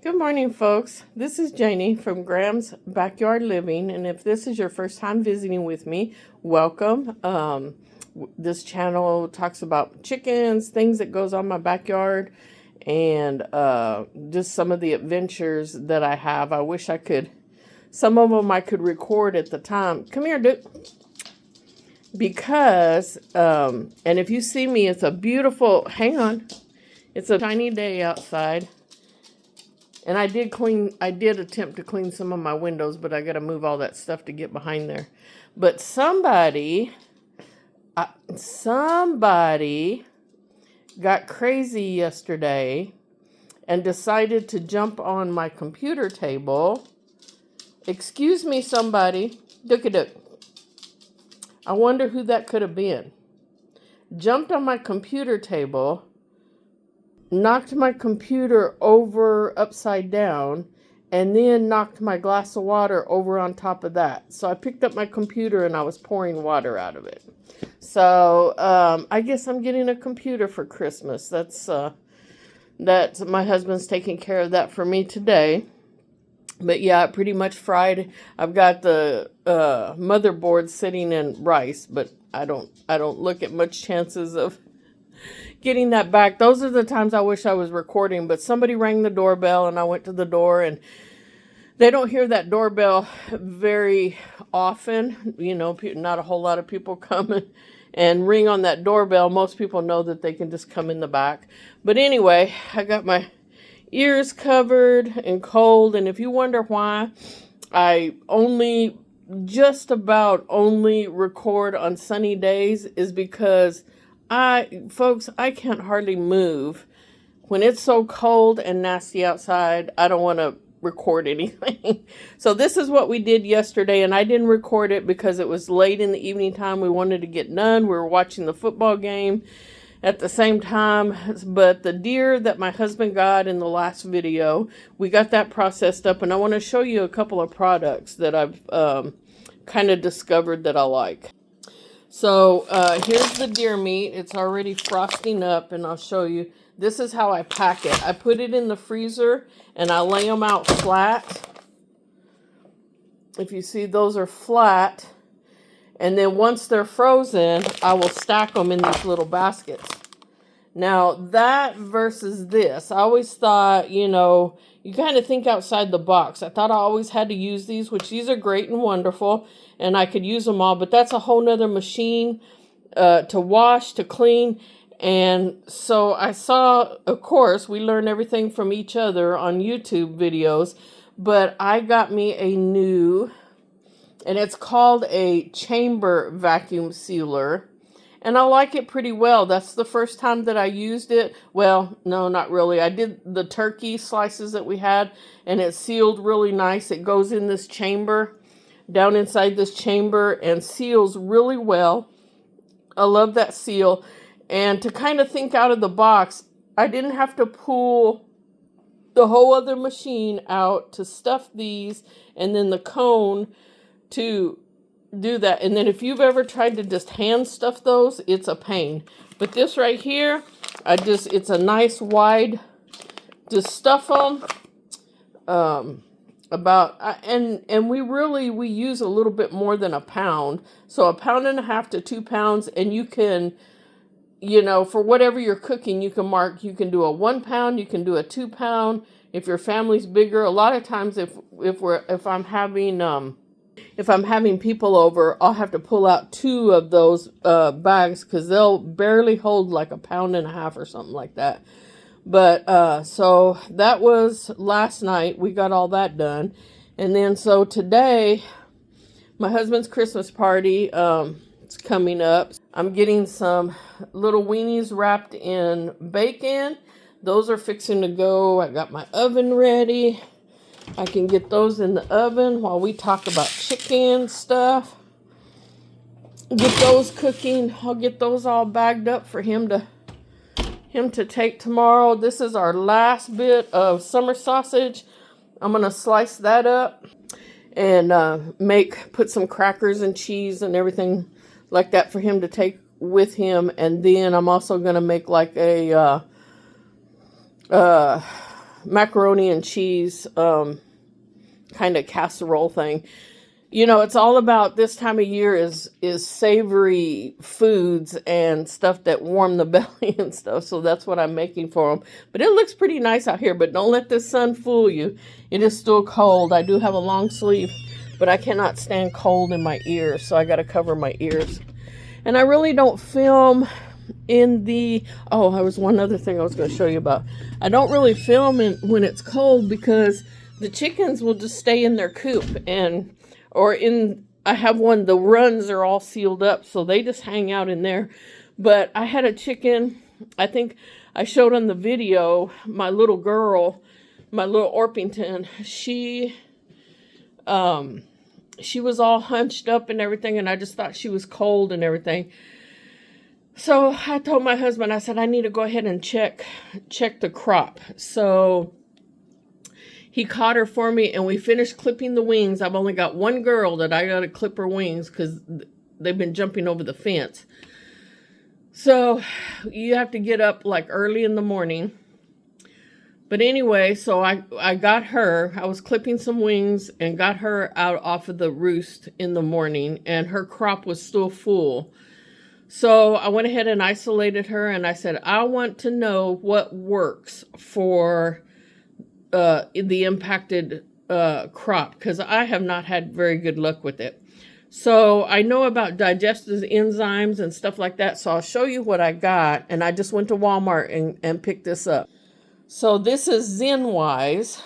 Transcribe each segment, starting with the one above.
Good morning, folks. This is Janie from Graham's Backyard Living, and if this is your first time visiting with me, welcome. This channel talks about chickens, things that goes on my backyard, and just some of the adventures that I have. I wish I could, some of them I could record at the time. Come here, Duke. Because, and if you see me, it's a beautiful, hang on, it's a shiny day outside. And I did attempt to clean some of my windows, but I got to move all that stuff to get behind there. But somebody got crazy yesterday and decided to jump on my computer table. Excuse me, somebody. Dookie-dook. I wonder who that could have been. Jumped on my computer table, knocked my computer over upside down, and then knocked my glass of water over on top of that. So I picked up my computer and I was pouring water out of it. So I guess I'm getting a computer for Christmas. That's my husband's taking care of that for me today. But yeah, it pretty much fried. I've got the motherboard sitting in rice, but I don't look at much chances of getting that back. Those are the times I wish I was recording, but somebody rang the doorbell and I went to the door, and they don't hear that doorbell very often. You know, not a whole lot of people come and ring on that doorbell. Most people know that they can just come in the back. But anyway, I got my ears covered and cold, and if you wonder why I just about only record on sunny days, is because folks, I can't hardly move. When it's so cold and nasty outside, I don't want to record anything. So this is what we did yesterday, and I didn't record it because it was late in the evening time. We wanted to get done. We were watching the football game at the same time. But the deer that my husband got in the last video, we got that processed up, and I want to show you a couple of products that I've kind of discovered that I like. So here's the deer meat. It's already frosting up, and I'll show you. This is how I pack it. I put it in the freezer, and I lay them out flat. If you see, those are flat. And then once they're frozen, I will stack them in these little baskets. Now, that versus this, I always thought, you know, you kind of think outside the box. I thought I always had to use these, which these are great and wonderful, and I could use them all, but that's a whole nother machine to wash, to clean. And so I saw, of course, we learn everything from each other on YouTube videos, but I got me a new, and it's called a chamber vacuum sealer. And I like it pretty well. That's the first time that I used it. Well, no, not really. I did the turkey slices that we had, and it sealed really nice. It goes in this chamber, down inside this chamber, and seals really well. I love that seal. And to kind of think out of the box, I didn't have to pull the whole other machine out to stuff these, and then the cone to do that. And then if you've ever tried to just hand stuff those, it's a pain. But this right here, it's a nice wide, just stuff them. And we use a little bit more than a pound. So 1.5 pounds to 2 pounds, and you can, you know, for whatever you're cooking, you can do a 1 pound, you can do a 2 pound. If your family's bigger, a lot of times if I'm having people over, I'll have to pull out 2 of those bags because they'll barely hold like 1.5 pounds or something like that. But so that was last night. We got all that done. And then so today, my husband's Christmas party, it's coming up. I'm getting some little weenies wrapped in bacon. Those are fixing to go. I got my oven ready. I can get those in the oven while we talk about chicken stuff. Get those cooking. I'll get those all bagged up for him to take tomorrow. This is our last bit of summer sausage. I'm going to slice that up and put some crackers and cheese and everything like that for him to take with him. And then I'm also going to make like a macaroni and cheese kind of casserole thing. You know, it's all about this time of year is savory foods and stuff that warm the belly and stuff. So that's what I'm making for them. But it looks pretty nice out here. But don't let the sun fool you. It is still cold. I do have a long sleeve, but I cannot stand cold in my ears. So I got to cover my ears. And I really don't film in the... Oh, there was one other thing I was going to show you about. I don't really film when it's cold because the chickens will just stay in their coop I have one, the runs are all sealed up, so they just hang out in there. But I had a chicken, I think I showed on the video, my little girl, my little Orpington, she was all hunched up and everything, and I just thought she was cold and everything. So I told my husband, I said, I need to go ahead and check the crop. So he caught her for me, and we finished clipping the wings. I've only got one girl that I got to clip her wings because they've been jumping over the fence. So you have to get up like early in the morning. But anyway, so I got her. I was clipping some wings and got her out off of the roost in the morning, and her crop was still full. So I went ahead and isolated her, and I said, I want to know what works for the impacted crop, because I have not had very good luck with it. So I know about digestive enzymes and stuff like that, so I'll show you what I got. And I just went to Walmart and picked this up. So this is ZenWise,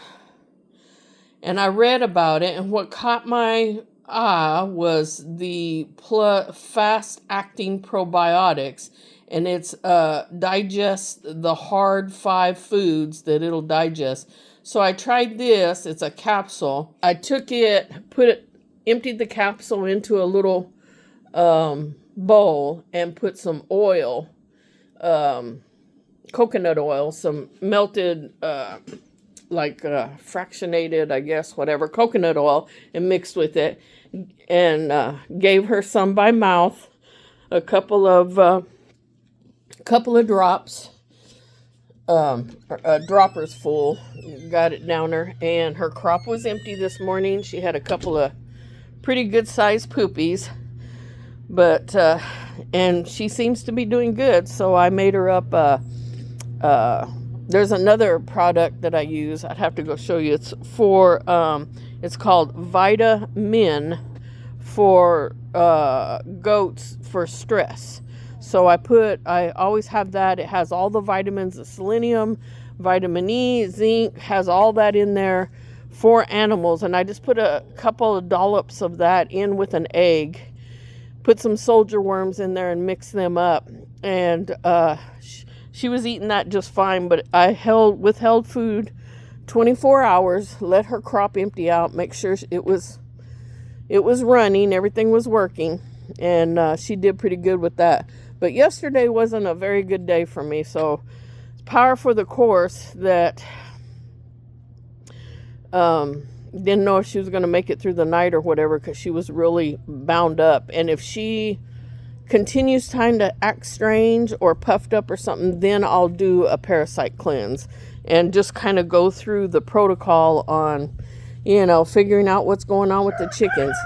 and I read about it, and what caught my eye was the fast-acting probiotics. And it's digest the hard 5 foods that it'll digest. So I tried this. It's a capsule. I took it, emptied the capsule into a little bowl and put some oil, coconut oil, some melted, fractionated, I guess, whatever, coconut oil, and mixed with it, and gave her some by mouth, a couple of drops, droppers full, got it down her, and her crop was empty this morning. She had a couple of pretty good sized poopies, but and she seems to be doing good. So I made her up there's another product that I use. I'd have to go show you. It's for it's called Vitamin for goats for stress. So I always have that. It has all the vitamins, the selenium, vitamin E, zinc, has all that in there for animals. And I just put a couple of dollops of that in with an egg, put some soldier worms in there and mix them up. And she was eating that just fine, but I withheld food 24 hours, let her crop empty out, make sure it was running, everything was working, and she did pretty good with that. But yesterday wasn't a very good day for me, so it's par for the course that didn't know if she was going to make it through the night or whatever, because she was really bound up. And if she continues trying to act strange or puffed up or something, then I'll do a parasite cleanse and just kind of go through the protocol on, figuring out what's going on with the chickens.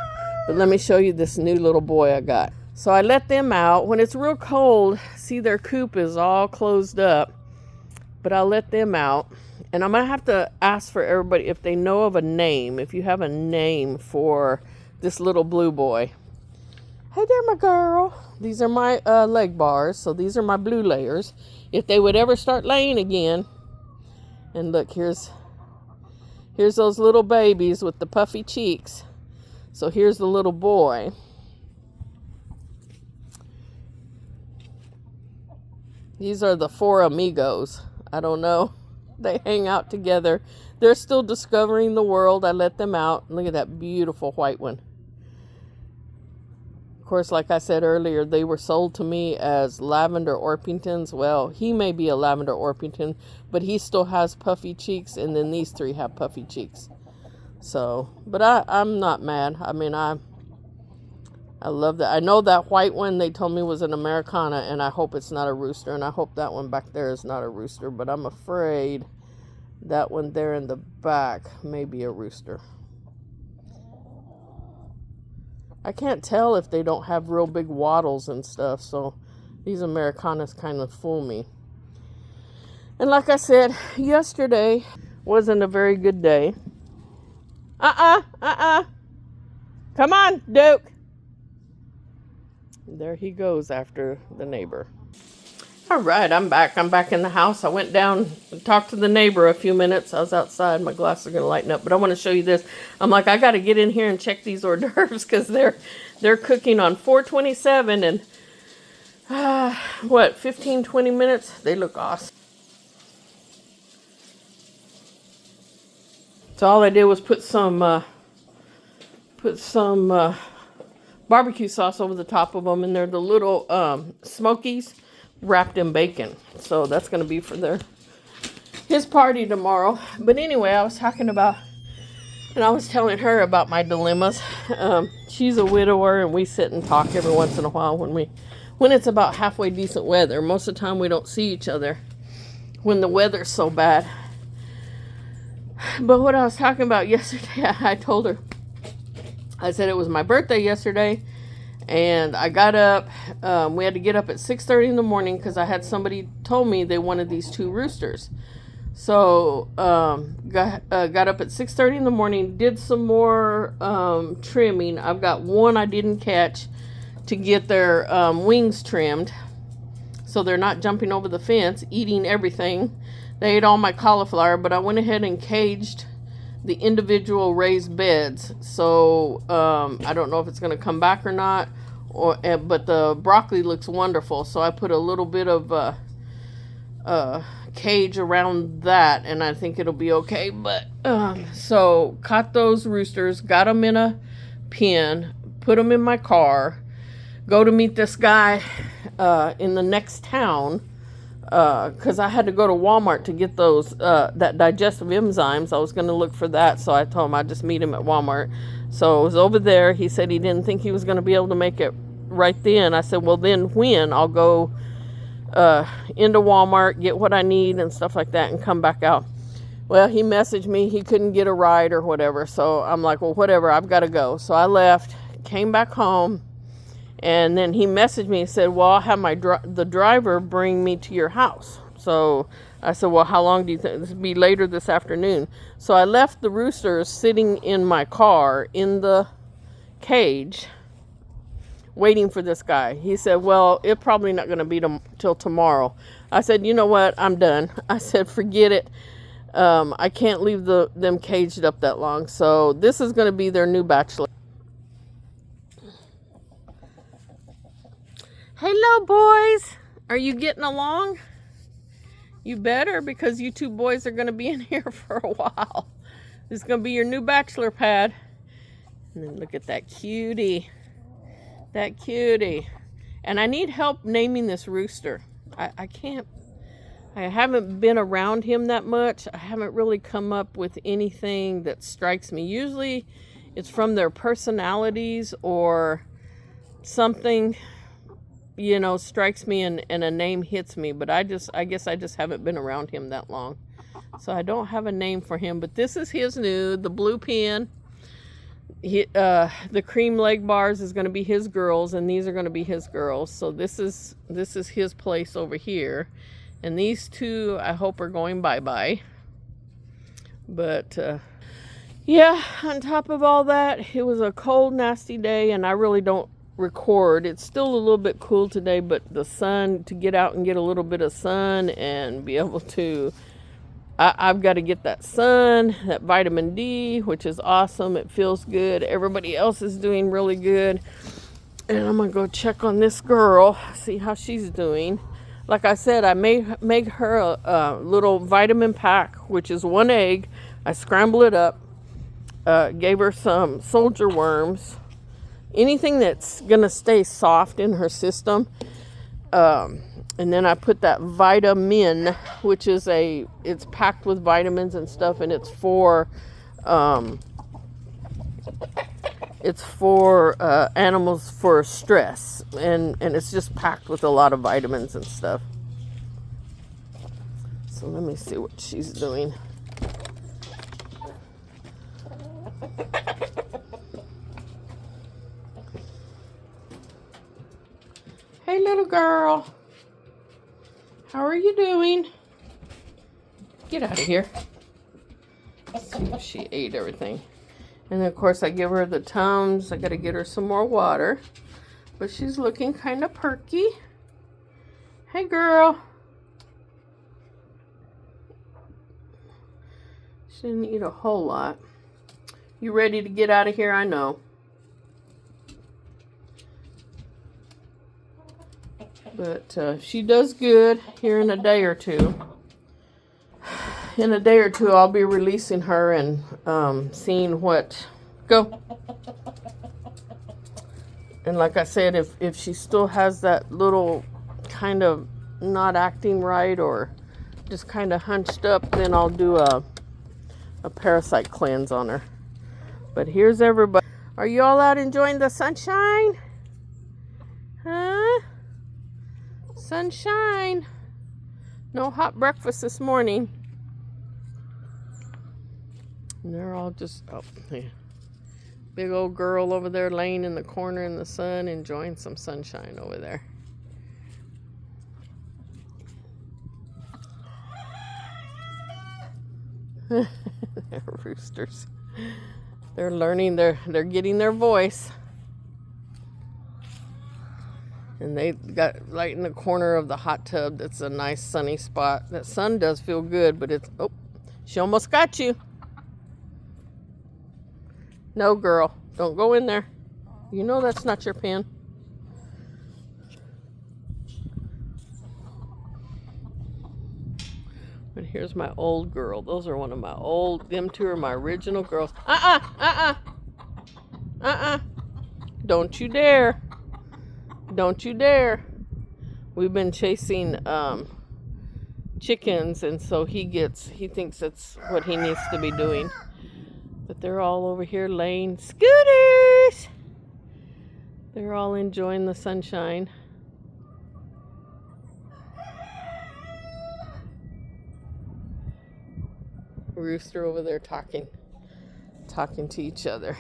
But let me show you this new little boy I got. So I let them out. When it's real cold, see, their coop is all closed up, but I'll let them out. And I'm going to have to ask for everybody if they know of a name, if you have a name for this little blue boy. Hey there, my girl. These are my leg bars, so these are my blue layers. If they would ever start laying again, and look, here's those little babies with the puffy cheeks. So here's the little boy. These are the 4 amigos. I don't know. They hang out together. They're still discovering the world. I let them out. Look at that beautiful white one. Of course, like I said earlier, they were sold to me as lavender Orpingtons. Well, he may be a lavender Orpington, but he still has puffy cheeks, and then these 3 have puffy cheeks. So, but I'm not mad. I mean, I love that. I know that white one they told me was an Americana, and I hope it's not a rooster, and I hope that one back there is not a rooster, but I'm afraid That one there in the back may be a rooster. I can't tell if they don't have real big wattles and stuff, so these Americanas kind of fool me. And like I said, yesterday wasn't a very good day. Come on, Duke. There he goes after the neighbor. All right, I'm back. I'm back in the house. I went down and talked to the neighbor a few minutes. I was outside. My glasses are going to lighten up. But I want to show you this. I'm like, I got to get in here and check these hors d'oeuvres because they're cooking on 427 and, 15, 20 minutes? They look awesome. So all I did was put some barbecue sauce over the top of them. And they're the little Smokies wrapped in bacon. So that's going to be for his party tomorrow. But anyway, I was talking about, and I was telling her about my dilemmas. She's a widower, and we sit and talk every once in a while when it's about halfway decent weather. Most of the time we don't see each other when the weather's so bad. But what I was talking about yesterday, I told her, I said it was my birthday yesterday. And I got up, we had to get up at 6:30 in the morning because I had somebody told me they wanted these 2 roosters. So, got up at 6:30 in the morning, did some more trimming. I've got one I didn't catch to get their wings trimmed. So they're not jumping over the fence, eating everything. They ate all my cauliflower, but I went ahead and caged the individual raised beds. So I don't know if it's going to come back or not, but the broccoli looks wonderful. So I put a little bit of cage around that, and I think it'll be okay. But so caught those roosters, got them in a pen, put them in my car, go to meet this guy in the next town. Because I had to go to Walmart to get those, that digestive enzymes. I was going to look for that, so I told him I'd just meet him at Walmart. So I was over there. He said he didn't think he was going to be able to make it right then. I said, well, then when? I'll go into Walmart, get what I need and stuff like that, and come back out. Well, he messaged me. He couldn't get a ride or whatever. So I'm like, well, whatever. I've got to go. So I left, came back home. And then he messaged me and said, well, I'll have the driver bring me to your house. So I said, well, how long do you think? This will be later this afternoon. So I left the roosters sitting in my car in the cage waiting for this guy. He said, well, it's probably not going to be till tomorrow. I said, you know what? I'm done. I said, forget it. I can't leave them caged up that long. So this is going to be their new bachelor. Hello, boys. Are you getting along? You better, because you 2 boys are going to be in here for a while. This is going to be your new bachelor pad. And then look at that cutie. That cutie. And I need help naming this rooster. I can't. I haven't been around him that much. I haven't really come up with anything that strikes me. Usually it's from their personalities or something, strikes me and a name hits me. But I guess I just haven't been around him that long. So I don't have a name for him. But this is his new, the blue pen. The cream leg bars is going to be his girls, and these are going to be his girls. So this is his place over here. And these 2, I hope, are going bye-bye. But, yeah, on top of all that, it was a cold, nasty day, and I really don't record. It's still a little bit cool today, but the sun, to get out and get a little bit of sun and be able to, I've got to get that sun, that vitamin D, which is awesome. It feels good. Everybody else is doing really good. And I'm going to go check on this girl, see how she's doing. Like I said, I made her a little vitamin pack, which is 1 egg. I scramble it up, gave her some soldier worms, anything that's going to stay soft in her system. And then I put that vitamin, which is it's packed with vitamins and stuff, and it's for animals for stress, and it's just packed with a lot of vitamins and stuff. So let me see what she's doing. Hey, little girl. How are you doing? Get out of here. Let's see if she ate everything. And then, of course, I give her the Tums. I got to get her some more water. But she's looking kind of perky. Hey, girl. She didn't eat a whole lot. You ready to get out of here? I know. But she does good here in a day or two. In a day or two, I'll be releasing her and seeing what... Go. And like I said, if she still has that little kind of not acting right or just kind of hunched up, then I'll do a parasite cleanse on her. But here's everybody. Are you all out enjoying the sunshine? Huh? Sunshine. No hot breakfast this morning. And they're all just, oh, yeah. Big old girl over there laying in the corner in the sun, enjoying some sunshine over there. They're roosters. They're learning, they're getting their voice. And they got right in the corner of the hot tub. That's a nice sunny spot. That sun does feel good, but it's, oh, she almost got you. No, girl, don't go in there. You know that's not your pen. But here's my old girl. Those are one of my old, them two are my original girls. Don't you dare. Don't you dare. We've been chasing chickens, and so he thinks that's what he needs to be doing. But they're all over here laying scooters. They're all enjoying the sunshine. Rooster over there talking to each other.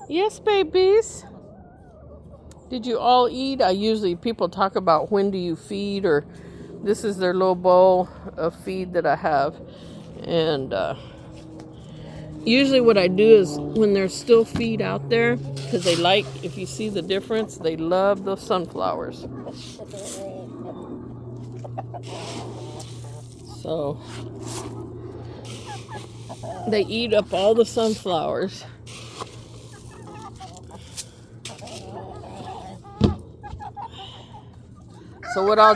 Yes, babies. Did you all eat? People talk about when do you feed, or this is their little bowl of feed that I have. And usually what I do is when there's still feed out there, because they like, if you see the difference, they love those sunflowers. So they eat up all the sunflowers. So what I'll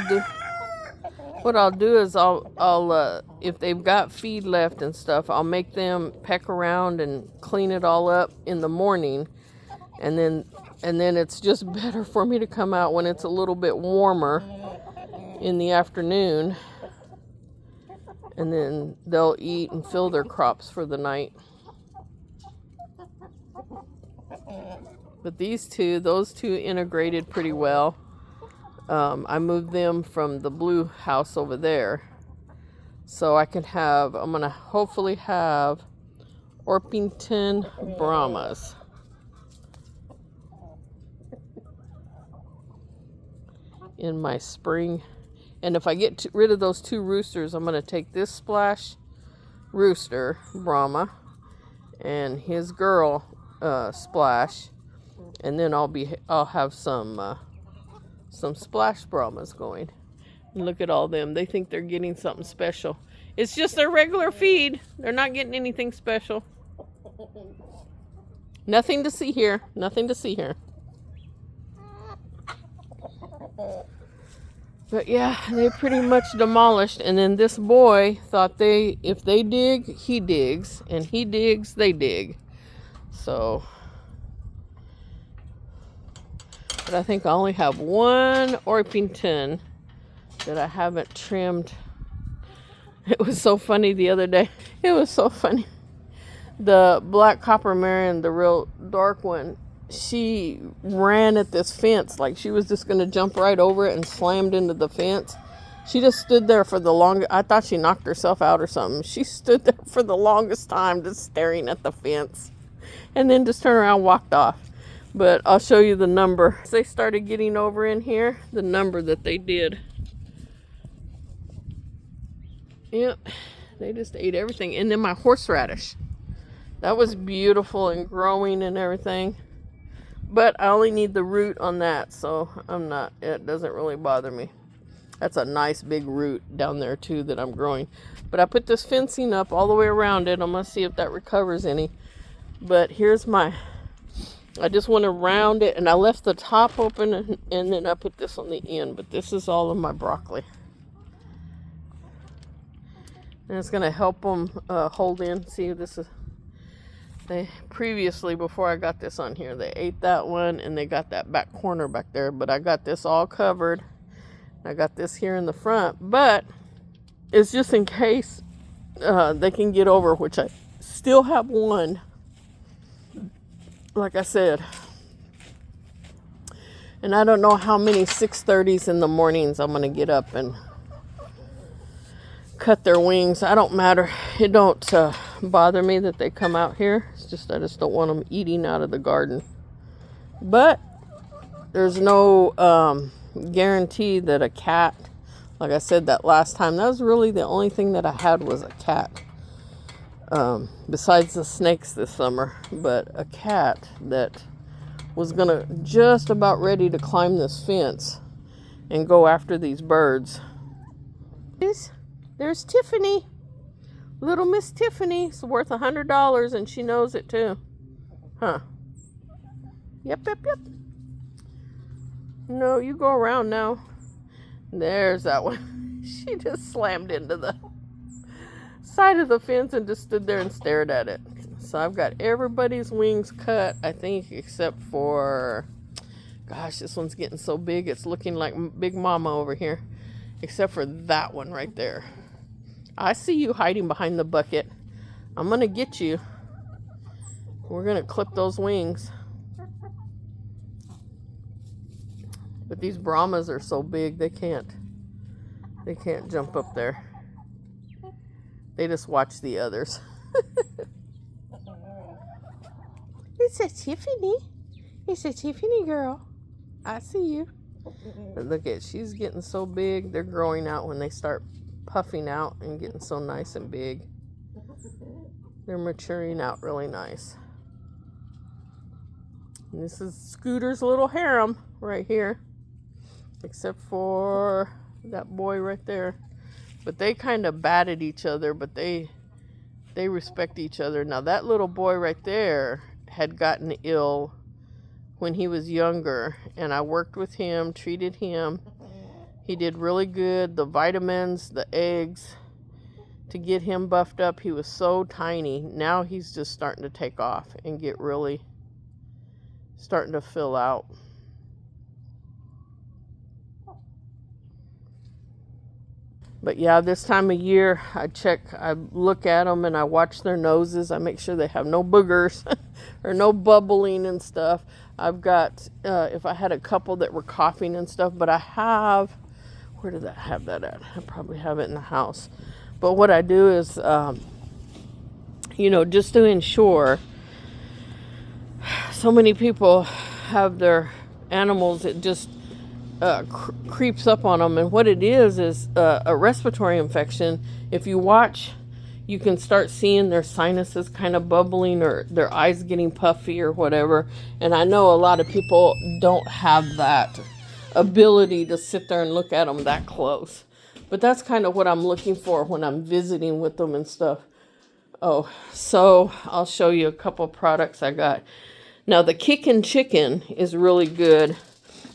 do is I'll if they've got feed left and stuff, I'll make them peck around and clean it all up in the morning, and then it's just better for me to come out when it's a little bit warmer in the afternoon, and then they'll eat and fill their crops for the night. But those two integrated pretty well. I moved them from the blue house over there. So I'm going to hopefully have Orpington Brahmas. In my spring. And if I get rid of those two roosters, I'm going to take this Splash rooster, Brahma, and his girl, Splash. And then I'll have some Splash Brahmas going. And look at all them. They think they're getting something special. It's just their regular feed. They're not getting anything special. Nothing to see here. Nothing to see here. But yeah, they pretty much demolished. And then this boy thought if they dig, he digs. And he digs, they dig. So... But I think I only have one Orpington that I haven't trimmed. It was so funny the other day. It was so funny. The black copper Marion, the real dark one, she ran at this fence like she was just going to jump right over it and slammed into the fence. She just stood there for the longest. I thought she knocked herself out or something. She stood there for the longest time just staring at the fence and then just turned around and walked off. But I'll show you the number. They started getting over in here, the number that they did. Yep, they just ate everything. And then my horseradish. That was beautiful and growing and everything. But I only need the root on that, so it doesn't really bother me. That's a nice big root down there too that I'm growing. But I put this fencing up all the way around it. I'm going to see if that recovers any. But here's I just want to round it, and I left the top open, and then I put this on the end. But this is all of my broccoli. And it's going to help them hold in. See, this is... Previously, before I got this on here, they ate that one, and they got that back corner back there. But I got this all covered. I got this here in the front, but it's just in case they can get over, which I still have one. Like I said, and I don't know how many 6:30s in the mornings I'm going to get up and cut their wings. I don't matter. It don't bother me that they come out here. It's just I just don't want them eating out of the garden. But there's no guarantee that a cat, like I said that last time, that was really the only thing that I had was a cat. Besides the snakes this summer, but a cat that was gonna just about ready to climb this fence and go after these birds. There's Tiffany. Little Miss Tiffany is worth $100, and she knows it too. Huh. Yep. No, you go around now. There's that one. She just slammed into the side of the fence and just stood there and stared at it. So I've got everybody's wings cut, I think, except for... Gosh, this one's getting so big. It's looking like Big Mama over here. Except for that one right there. I see you hiding behind the bucket. I'm going to get you. We're going to clip those wings. But these Brahmas are so big, they can't jump up there. They just watch the others. It's a Tiffany. It's a Tiffany girl. I see you. But look at, she's getting so big. They're growing out when they start puffing out and getting so nice and big. They're maturing out really nice. And this is Scooter's little harem right here. Except for that boy right there. But they kind of batted each other, but they respect each other. Now that little boy right there had gotten ill when he was younger, and I worked with him, treated him. He did really good. The vitamins, the eggs, to get him buffed up. He was so tiny. Now he's just starting to take off and get really starting to fill out. But yeah, this time of year, I look at them and I watch their noses. I make sure they have no boogers or no bubbling and stuff. I've got, if I had a couple that were coughing and stuff, but I have, where did I have that at? I probably have it in the house. But what I do is, just to ensure, so many people have their animals, it just creeps up on them, and what it is a respiratory infection. If you watch, you can start seeing their sinuses kind of bubbling or their eyes getting puffy or whatever. And I know a lot of people don't have that ability to sit there and look at them that close, but that's kind of what I'm looking for when I'm visiting with them and stuff. Oh, so I'll show you a couple products I got. Now the Kickin' Chicken is really good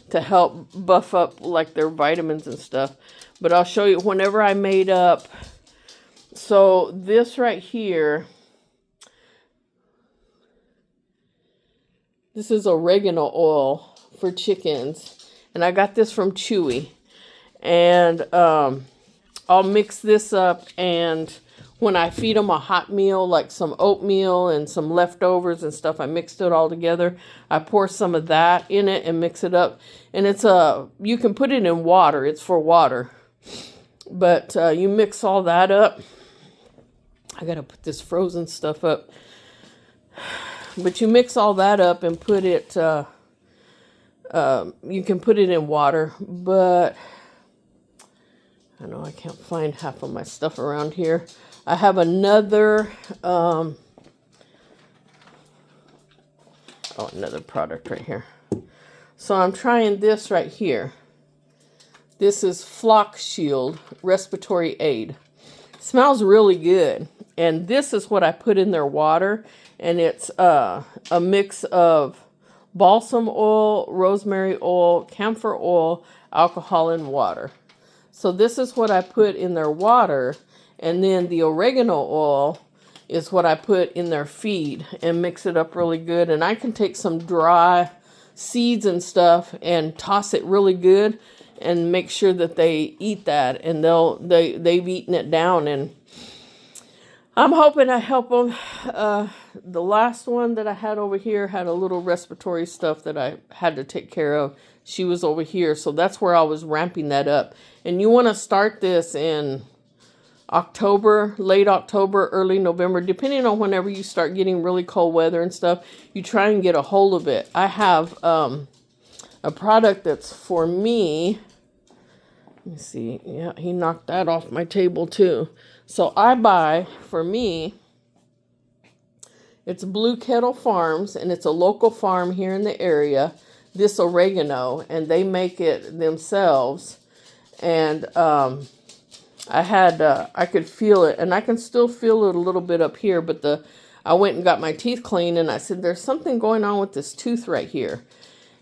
to help buff up like their vitamins and stuff. But I'll show you whenever I made up. So this right here, this is oregano oil for chickens. And I got this from Chewy. And I'll mix this up, and when I feed them a hot meal, like some oatmeal and some leftovers and stuff, I mixed it all together. I pour some of that in it and mix it up. And you can put it in water. It's for water. But you mix all that up. I got to put this frozen stuff up. But you mix all that up and put it, you can put it in water. But I know I can't find half of my stuff around here. I have another, another product right here. So I'm trying this right here. This is Flock Shield Respiratory Aid. Smells really good. And this is what I put in their water. And it's a mix of balsam oil, rosemary oil, camphor oil, alcohol, and water. So this is what I put in their water. And then the oregano oil is what I put in their feed and mix it up really good. And I can take some dry seeds and stuff and toss it really good and make sure that they eat that. And they've eaten it down. And I'm hoping I help them. The last one that I had over here had a little respiratory stuff that I had to take care of. She was over here. So that's where I was ramping that up. And you want to start this in October, late October, early November, depending on whenever you start getting really cold weather and stuff. You try and get a hold of it. I have a product that's for me. Let me see. Yeah, he knocked that off my table too. So I buy, for me, it's Blue Kettle Farms, and it's a local farm here in the area, this oregano, and they make it themselves. And I could feel it, and I can still feel it a little bit up here, but I went and got my teeth cleaned, and I said, there's something going on with this tooth right here.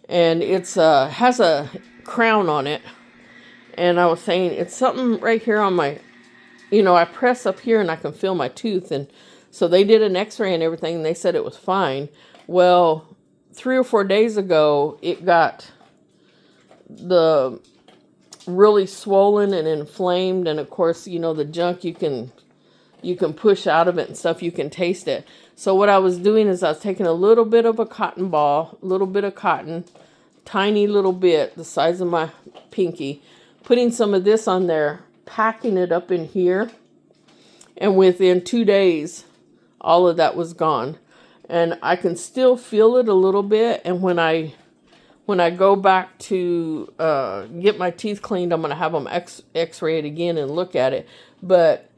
And it's has a crown on it. And I was saying, it's something right here on my, I press up here and I can feel my tooth. And so they did an x-ray and everything, and they said it was fine. Well, 3 or 4 days ago, it got really swollen and inflamed. And of course, the junk you can push out of it and stuff, you can taste it. So what I was doing is I was taking a little bit of a cotton ball, a little bit of cotton, tiny little bit, the size of my pinky, putting some of this on there, packing it up in here, and within 2 days, all of that was gone. And I can still feel it a little bit, and when I go back to get my teeth cleaned, I'm going to have them x-ray it again and look at it. But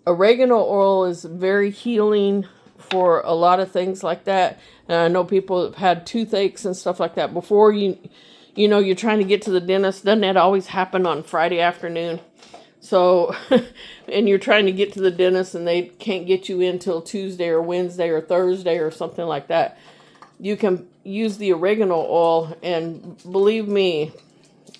oregano oil is very healing for a lot of things like that. And I know people have had toothaches and stuff like that. Before you're trying to get to the dentist, doesn't that always happen on Friday afternoon? So, and you're trying to get to the dentist and they can't get you in till Tuesday or Wednesday or Thursday or something like that. You can use the oregano oil, and believe me,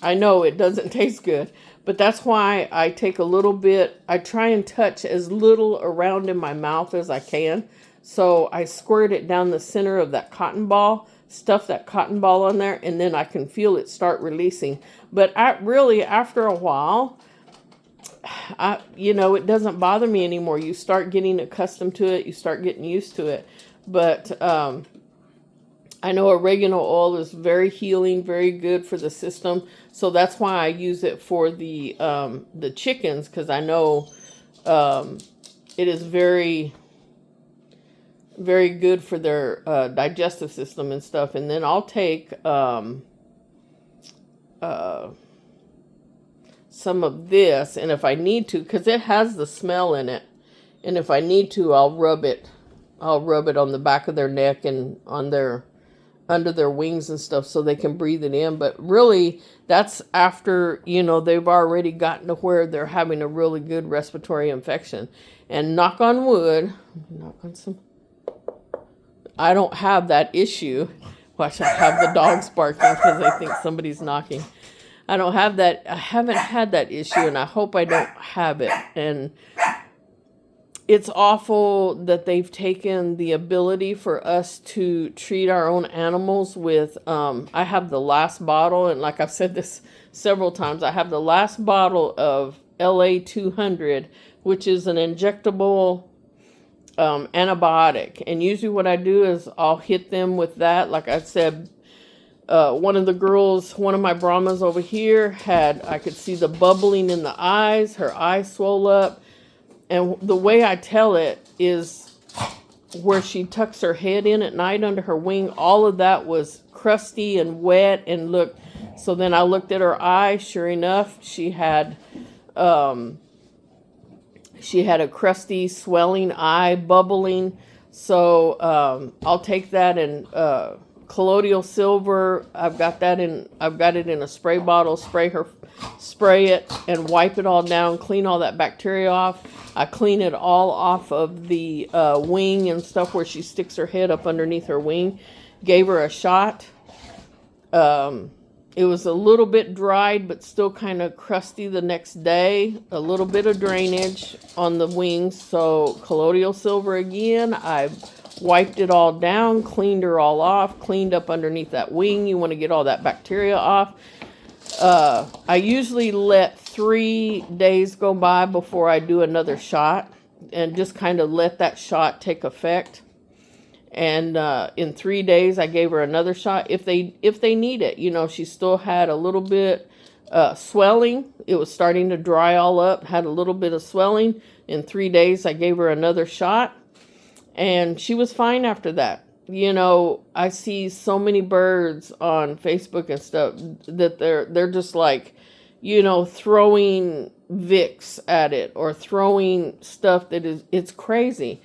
I know it doesn't taste good, but that's why I take a little bit. I try and touch as little around in my mouth as I can. So I squirt it down the center of that cotton ball, stuff that cotton ball on there, and then I can feel it start releasing. But after a while, it doesn't bother me anymore. You start getting accustomed to it. You start getting used to it. But I know oregano oil is very healing, very good for the system. So that's why I use it for the chickens, because I know it is very, very good for their digestive system and stuff. And then I'll take some of this, and if I need to, because it has the smell in it, and if I need to, I'll rub it on the back of their neck and on under their wings and stuff, so they can breathe it in. But really, that's after they've already gotten to where they're having a really good respiratory infection. And knock on wood, I don't have that issue. Watch, I have the dogs barking because they think somebody's knocking. I don't have that. I haven't had that issue, and I hope I don't have it. And it's awful that they've taken the ability for us to treat our own animals with, I have the last bottle, and like I've said this several times, I have the last bottle of LA200, which is an injectable antibiotic. And usually what I do is I'll hit them with that. Like I said, one of the girls, one of my Brahmas over here I could see the bubbling in the eyes. Her eyes swole up. And the way I tell it is where she tucks her head in at night under her wing. All of that was crusty and wet and look. So then I looked at her eye. Sure enough, she had a crusty, swelling eye, bubbling. So I'll take that and colloidal silver. I've got it in a spray bottle. Spray it and wipe it all down. Clean all that bacteria off. I clean it all off of the wing and stuff where she sticks her head up underneath her wing. Gave her a shot. It was a little bit dried, but still kind of crusty the next day. A little bit of drainage on the wings. So colloidal silver again. I wiped it all down, cleaned her all off, cleaned up underneath that wing. You want to get all that bacteria off. I usually let 3 days go by before I do another shot and just kind of let that shot take effect. And in 3 days, I gave her another shot if they need it. You know, she still had a little bit swelling. It was starting to dry all up, had a little bit of swelling. In 3 days, I gave her another shot, and she was fine after that. You know, I see so many birds on Facebook and stuff that they're just like, you know, throwing Vicks at it or throwing stuff it's crazy.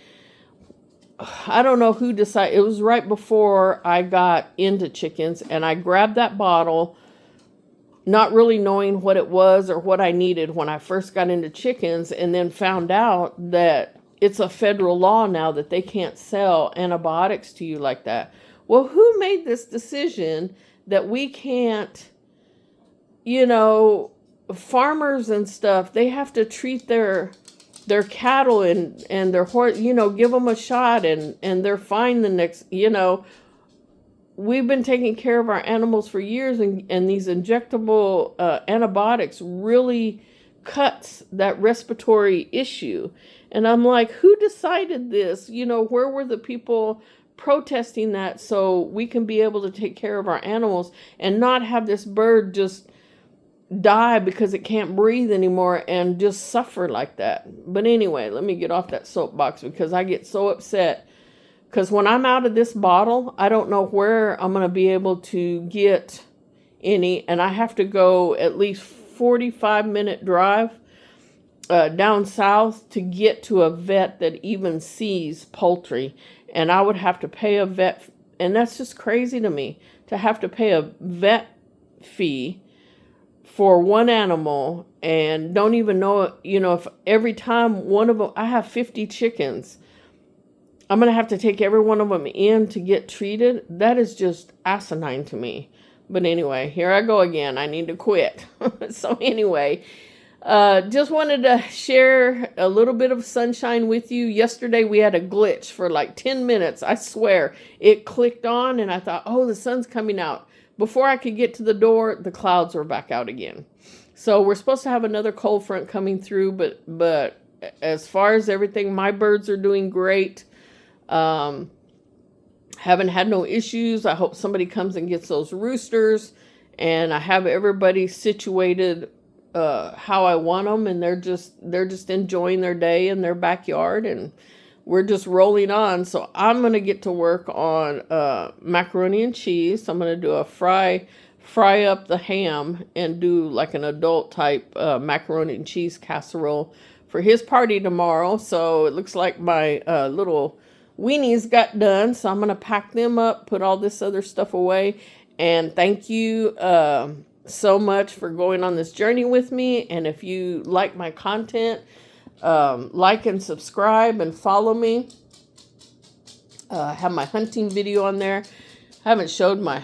I don't know who decided. It was right before I got into chickens, and I grabbed that bottle, not really knowing what it was or what I needed when I first got into chickens, and then found out that it's a federal law now that they can't sell antibiotics to you like that. Well, who made this decision that we can't, you know, farmers and stuff, they have to treat their cattle and their horse, you know, give them a shot and they're fine the next, you know. We've been taking care of our animals for years, and these injectable antibiotics really cuts that respiratory issue. And I'm like, who decided this? You know, where were the people protesting that so we can be able to take care of our animals and not have this bird just die because it can't breathe anymore and just suffer like that? But anyway, let me get off that soapbox because I get so upset. Because when I'm out of this bottle, I don't know where I'm going to be able to get any. And I have to go at least 45-minute drive down south to get to a vet that even sees poultry. And I would have to pay a vet. And that's just crazy to me, to have to pay a vet fee for one animal and don't even know, you know, if every time one of them, I have 50 chickens, I'm going to have to take every one of them in to get treated. That is just asinine to me. But anyway, here I go again. I need to quit. So anyway, just wanted to share a little bit of sunshine with you. Yesterday we had a glitch for like 10 minutes. I swear it clicked on and I thought, oh, the sun's coming out. Before I could get to the door, the clouds were back out again. So we're supposed to have another cold front coming through, but as far as everything, my birds are doing great. Haven't had no issues. I hope somebody comes and gets those roosters, and I have everybody situated how I want them, and they're just enjoying their day in their backyard, and we're just rolling on. So I'm gonna get to work on macaroni and cheese. I'm gonna do a fry up the ham and do like an adult type macaroni and cheese casserole for his party tomorrow. So it looks like my little weenies got done, so I'm gonna pack them up, put all this other stuff away. And thank you so much for going on this journey with me. And if you like my content, like and subscribe and follow me. I have my hunting video on there. I haven't showed my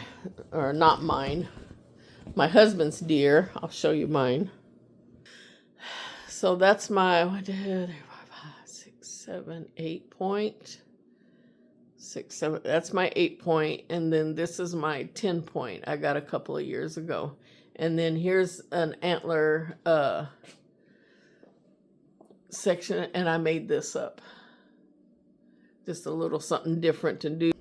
husband's deer. I'll show you mine. So that's my 1, 2, 3, 4, 5, 6, 7, 8 point. 6, 7. That's my 8 point, and then this is my 10 point. I got a couple of years ago, and then here's an antler section, and I made this up. Just a little something different to do.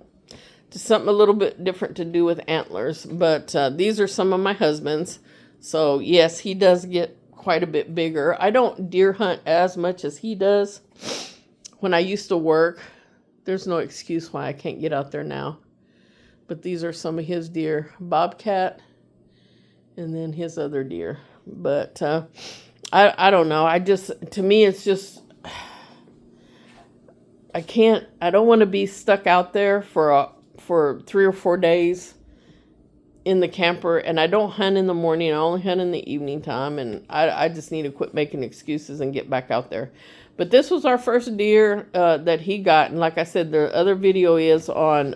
Just something a little bit different to do with antlers. But these are some of my husband's. So yes, he does get quite a bit bigger. I don't deer hunt as much as he does. When I used to work, there's no excuse why I can't get out there now. But these are some of his deer. Bobcat, and then his other deer. But I don't know. To me, it's just, I don't want to be stuck out there for 3 or 4 days in the camper, and I don't hunt in the morning. I only hunt in the evening time, and I just need to quit making excuses and get back out there. But this was our first deer that he got, and like I said, the other video is on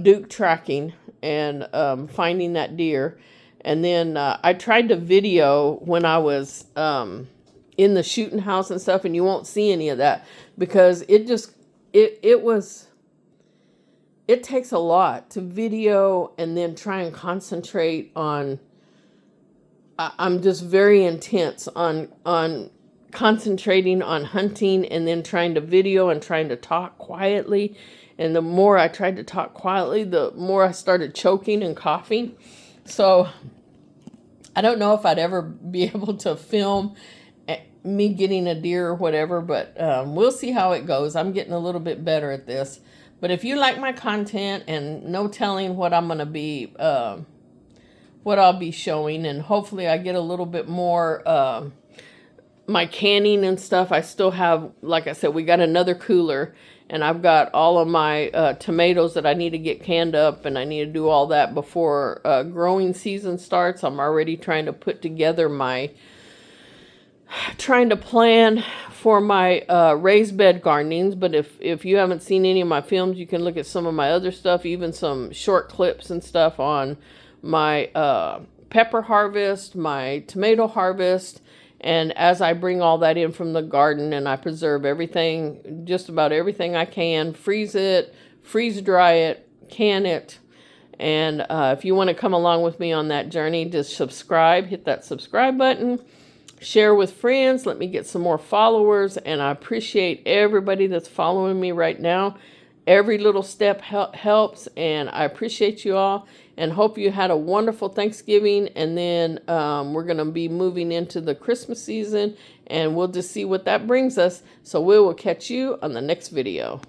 Duke tracking and finding that deer. And then I tried to video when I was in the shooting house and stuff, and you won't see any of that because it takes a lot to video and then try and concentrate on. I'm just very intense on concentrating on hunting and then trying to video and trying to talk quietly. And the more I tried to talk quietly, the more I started choking and coughing. So I don't know if I'd ever be able to film me getting a deer or whatever, but we'll see how it goes. I'm getting a little bit better at this. But if you like my content, and no telling what I'm going to be, what I'll be showing, and hopefully I get a little bit more, my canning and stuff. I still have, like I said, we got another cooler, and I've got all of my tomatoes that I need to get canned up, and I need to do all that before growing season starts. I'm already trying to put together trying to plan for my raised bed gardenings. But if you haven't seen any of my films, you can look at some of my other stuff, even some short clips and stuff on my pepper harvest, my tomato harvest. And as I bring all that in from the garden, and I preserve everything, just about everything I can, freeze it, freeze dry it, can it. And if you want to come along with me on that journey, just subscribe, hit that subscribe button, share with friends, let me get some more followers. And I appreciate everybody that's following me right now. Every little step helps, and I appreciate you all, and hope you had a wonderful Thanksgiving. And then we're going to be moving into the Christmas season, and we'll just see what that brings us. So we will catch you on the next video.